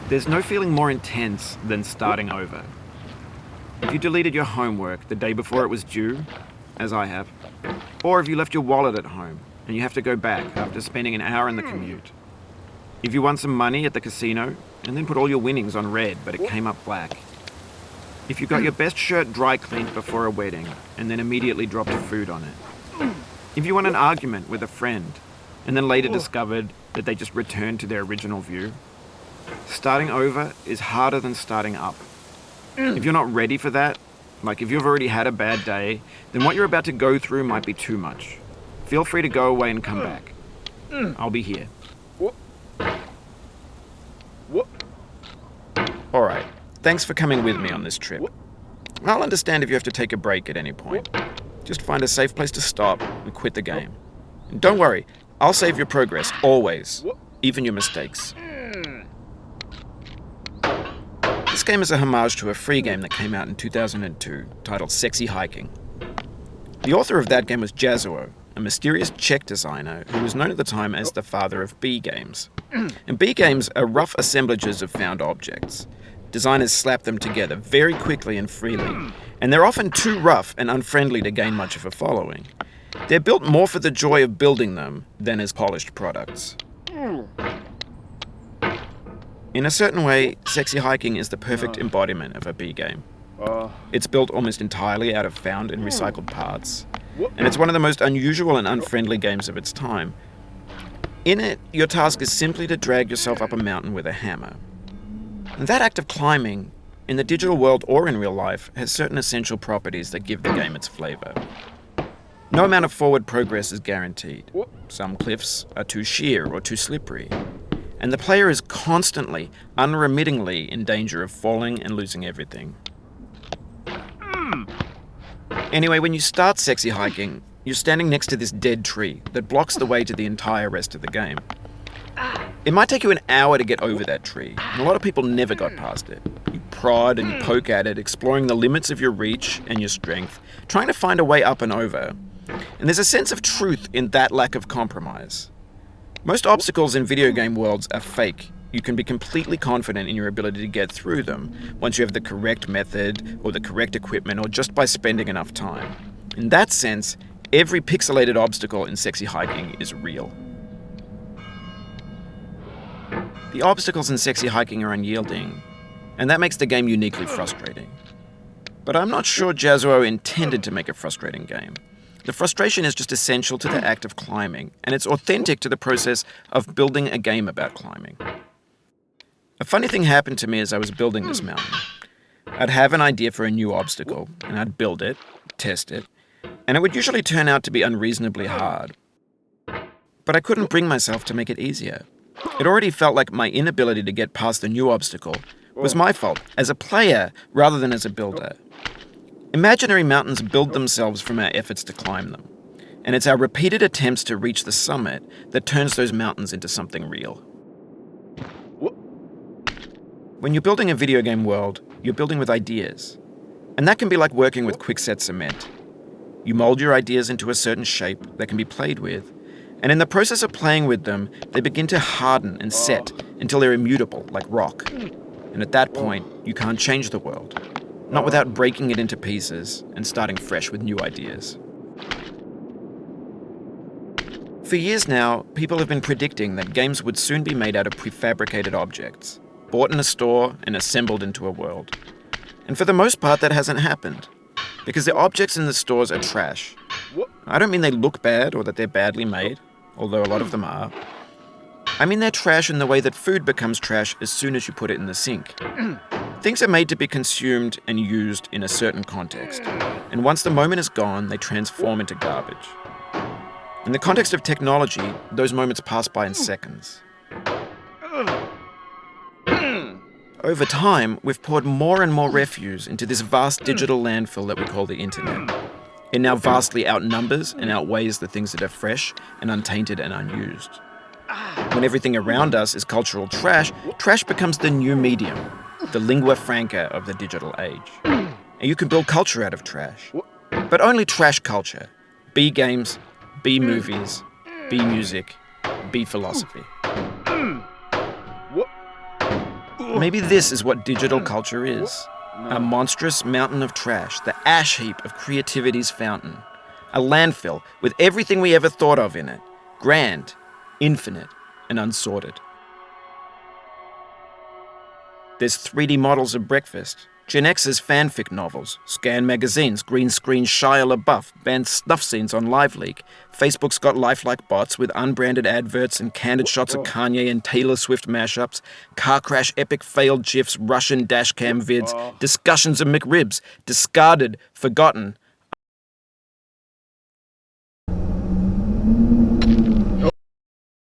There's no feeling more intense than starting over. If you deleted your homework the day before it was due, as I have, or if you left your wallet at home and you have to go back after spending an hour in the commute. If you won some money at the casino and then put all your winnings on red but it came up black. If you got your best shirt dry cleaned before a wedding and then immediately dropped food on it. If you won an argument with a friend and then later discovered that they just returned to their original view. Starting over is harder than starting up. If you're not ready for that, like if you've already had a bad day, then what you're about to go through might be too much. Feel free to go away and come back. I'll be here. Alright, thanks for coming with me on this trip. I'll understand if you have to take a break at any point. Just find a safe place to stop and quit the game. And don't worry, I'll save your progress, always. Even your mistakes. This game is a homage to a free game that came out in 2002, titled Sexy Hiking. The author of that game was Jazzuo, a mysterious Czech designer who was known at the time as the father of B games. And B games are rough assemblages of found objects. Designers slap them together very quickly and freely, and they're often too rough and unfriendly to gain much of a following. They're built more for the joy of building them than as polished products. In a certain way, Sexy Hiking is the perfect embodiment of a B game. It's built almost entirely out of found and recycled parts, and it's one of the most unusual and unfriendly games of its time. In it, your task is simply to drag yourself up a mountain with a hammer. And that act of climbing, in the digital world or in real life, has certain essential properties that give the game its flavor. No amount of forward progress is guaranteed. Some cliffs are too sheer or too slippery. And the player is constantly, unremittingly in danger of falling and losing everything. Anyway, when you start Sexy Hiking, you're standing next to this dead tree that blocks the way to the entire rest of the game. It might take you an hour to get over that tree, and a lot of people never got past it. You prod and you poke at it, exploring the limits of your reach and your strength, trying to find a way up and over. And there's a sense of truth in that lack of compromise. Most obstacles in video game worlds are fake. You can be completely confident in your ability to get through them once you have the correct method or the correct equipment or just by spending enough time. In that sense, every pixelated obstacle in Sexy Hiking is real. The obstacles in Sexy Hiking are unyielding, and that makes the game uniquely frustrating. But I'm not sure Jazzuo intended to make a frustrating game. The frustration is just essential to the act of climbing, and it's authentic to the process of building a game about climbing. A funny thing happened to me as I was building this mountain. I'd have an idea for a new obstacle, and I'd build it, test it, and it would usually turn out to be unreasonably hard. But I couldn't bring myself to make it easier. It already felt like my inability to get past the new obstacle was my fault, as a player rather than as a builder. Imaginary mountains build themselves from our efforts to climb them, and it's our repeated attempts to reach the summit that turns those mountains into something real. When you're building a video game world, you're building with ideas, and that can be like working with quickset cement. You mold your ideas into a certain shape that can be played with, and in the process of playing with them, they begin to harden and set until they're immutable, like rock. And at that point, you can't change the world. Not without breaking it into pieces and starting fresh with new ideas. For years now, people have been predicting that games would soon be made out of prefabricated objects, bought in a store and assembled into a world. And for the most part, that hasn't happened, because the objects in the stores are trash. I don't mean they look bad or that they're badly made, although a lot of them are. I mean they're trash in the way that food becomes trash as soon as you put it in the sink. Things are made to be consumed and used in a certain context, and once the moment is gone, they transform into garbage. In the context of technology, those moments pass by in seconds. Over time, we've poured more and more refuse into this vast digital landfill that we call the internet. It now vastly outnumbers and outweighs the things that are fresh and untainted and unused. When everything around us is cultural trash, trash becomes the new medium, the lingua franca of the digital age. And you can build culture out of trash. But only trash culture. B games, B movies, B music, B philosophy. Maybe this is what digital culture is. A monstrous mountain of trash, the ash heap of creativity's fountain. A landfill with everything we ever thought of in it. Grand, infinite, and unsorted. There's 3D models of breakfast, Gen X's fanfic novels, scan magazines, green screen Shia LaBeouf, banned snuff scenes on LiveLeak. Facebook's got lifelike bots with unbranded adverts and candid shots of Kanye and Taylor Swift mashups, car crash epic failed GIFs, Russian dashcam vids, discussions of McRibs, discarded, forgotten,